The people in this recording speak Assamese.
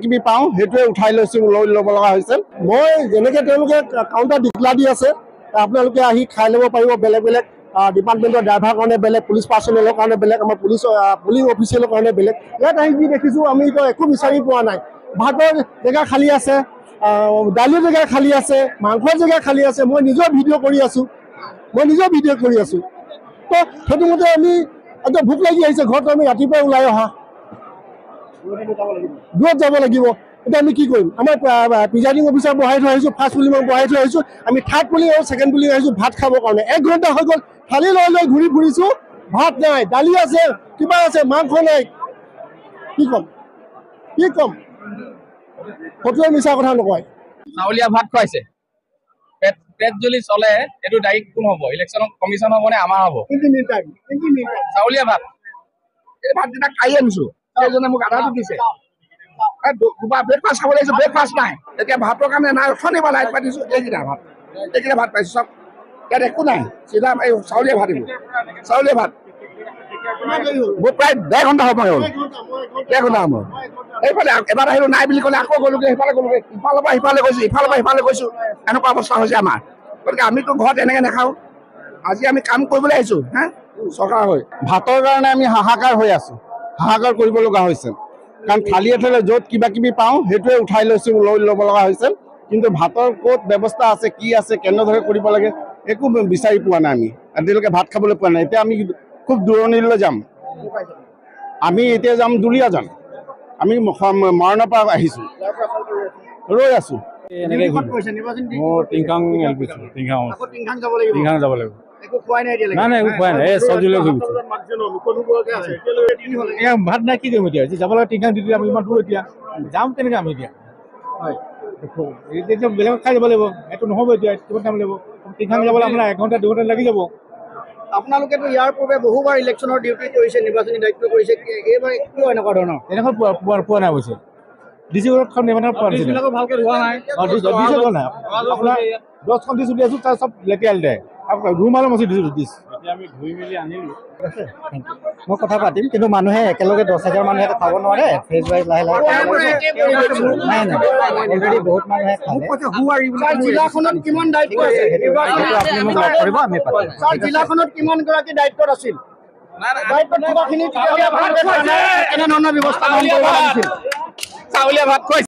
কিবি পাওঁ সেইটোৱে উঠাই লৈ ল'ব লগা হৈছে। মই যেনেকৈ তেওঁলোকে কাউণ্টাৰ ডিক্লাৰ দি আছে আপোনালোকে আহি খাই ল'ব পাৰিব। বেলেগ বেলেগ ডিপাৰ্টমেণ্টৰ ড্ৰাইভাৰৰ কাৰণে বেলেগ, পুলিচ পাৰ্চনেলৰ কাৰণে বেলেগ, আমাৰ পুলিং অফিচিয়েলৰ কাৰণে বেলেগ। ইয়াত আহি যি দেখিছোঁ আমি এতিয়া একো বিচাৰি পোৱা নাই। ভাতৰ জেগা খালী আছে, দালিৰ জেগা খালী আছে, মাংসৰ জেগা খালী আছে। মই নিজৰ ভিডিঅ' কৰি আছোঁ তো সেইটো মতে আমি এতিয়া ভোক লাগি আহিছে। ঘৰত আমি ৰাতিপুৱাই ওলাই অহা দূৰত যাব লাগিব। এতিয়া আমি কি কৰিম? আমাৰ প্ৰিজাইডিং অফিচাৰ বহাই থৈ আহিছোঁ, ফাৰ্ষ্ট পুলিং বহাই থৈ আহিছোঁ। আমি থাৰ্ড পুলিং আৰু ছেকেণ্ড পুলিং আহিছোঁ ভাত খাবৰ কাৰণে। 1 ঘণ্টা হৈ গ'ল, থালি লৈ ঘূৰি ফুৰিছোঁ, ভাত নাই, দালি আছে, কিবা আছে, মাংস নাই। কি ক'ম? ফটোৱে মিছা কথা নকয়। চাউলীয়া ভাত খুৱাইছে, পেট যদি চলে এইটো দায়িত্ব কোন হ'ব? ইলেকশ্যন কমিশ্যন হ'ব নে আমাৰ হ'ব? চাউলীয়া ভাত, এই ভাতকেইটা খাই আনিছো, সেইজনে মোক আধাটো দিছে। ব্ৰেকফাষ্ট খাব লাগিছে, ব্ৰেকফাষ্ট নাই। এতিয়া ভাতৰ কাৰণে নাই, শনিবাৰ লাইট পাতিছো, এইকেইটা ভাত পাইছো চব। ইয়াত একো নাই, চিধা এই চাউলীয়া ভাত। চাউলীয়া ভাত মোৰ প্ৰায় 1.5 ঘণ্টা সময় হ'ল, 1.5 ঘণ্টা সময়। এইফালে এবাৰ আহিলো নাই বুলি ক'লে আকৌ গ'লোগে, সিফালে গ'লোগে, ইফালৰ পৰা সিফালে গৈছো, ইফালৰ পৰা সিফালে গৈছো। এনেকুৱা অৱস্থা হৈছে আমাৰ। গতিকে আমিতো ঘৰত এনেকে নাখাওঁ, আজি আমি কাম কৰিবলৈ আহিছো চৰকাৰ হৈ। ভাতৰ কাৰণে আমি হাহাকাৰ হৈ আছোঁ, হাহাকাৰ কৰিব লগা হৈছে। কাৰণ থালিয়ে য'ত কিবা কিবি পাওঁ সেইটোৱে উঠাই লৈ ল'ব লগা হৈছে। কিন্তু ভাতৰ ক'ত ব্যৱস্থা আছে, কি আছে, কেনেদৰে কৰিব লাগে একো বিচাৰি পোৱা নাই। আমি আজিলৈকে ভাত খাবলৈ পোৱা নাই। এতিয়া আমি খুব দূৰণিলৈ যাম। আমি এতিয়া যাম দুলীয়াজান। আমি মৰাণৰ পৰা আহিছোঁ, ৰৈ আছোঁ। মোৰ টিংখাং যাব লাগিব। নাই একো খোৱাই নাই, চব দিলে ভাত নাই, কি কৰিম এতিয়া? যাব লাগে টিংখাং দি আমি ইমান দূৰ, এতিয়া যাম কেনেকৈ আমি? এতিয়া বেলেগত খাই যাব লাগিব, এইটো নহ'ব। এতিয়া কিমান টাইম লাগিব? টিংখাং যাবলৈ আপোনাৰ 1 ঘণ্টা 2 ঘণ্টা লাগি যাব। আপোনালোকেতো ইয়াৰ পূৰ্বে বহুবাৰ ইলেকশ্যনৰ ডিউটি কৰিছে, নিৰ্বাচনী দায়িত্ব কৰিছে, এইবাৰ কিয় এনেকুৱা ধৰণৰ? এনেকুৱা পোৱা নাই অৱশ্যে। ডিচি ৰোডখন ভালকৈ ধোৱা নাই, আপোনাৰ 10খন ডিচ উলিয়াইছোঁ, তাৰ চব লেতেৰা ৰুমালো মচি দিছোঁ ডিচ। এতিয়া আমি ধুই মেলি আনিলোঁ। মই কথা পাতিম, কিন্তু মানুহে একেলগে 10,000 মানুহে খাব নোৱাৰে। ফেজ ৱাইজ লাহে লাহে অলৰেডি বহুত মানুহে খালে। জিলাখনত কিমান দায়িত্ব আছে? আপুনি মোক লগ কৰিব, আমি পাতিম। জিলাখনত কিমান গৰাকী দায়িত্বত আছিল? দায়িত্বত থকাখিনি কেনেধৰণৰ ব্যৱস্থা গ্ৰহণ কৰিব লাগিছিল? চাউলীয়া ভাত খুৱাইছে।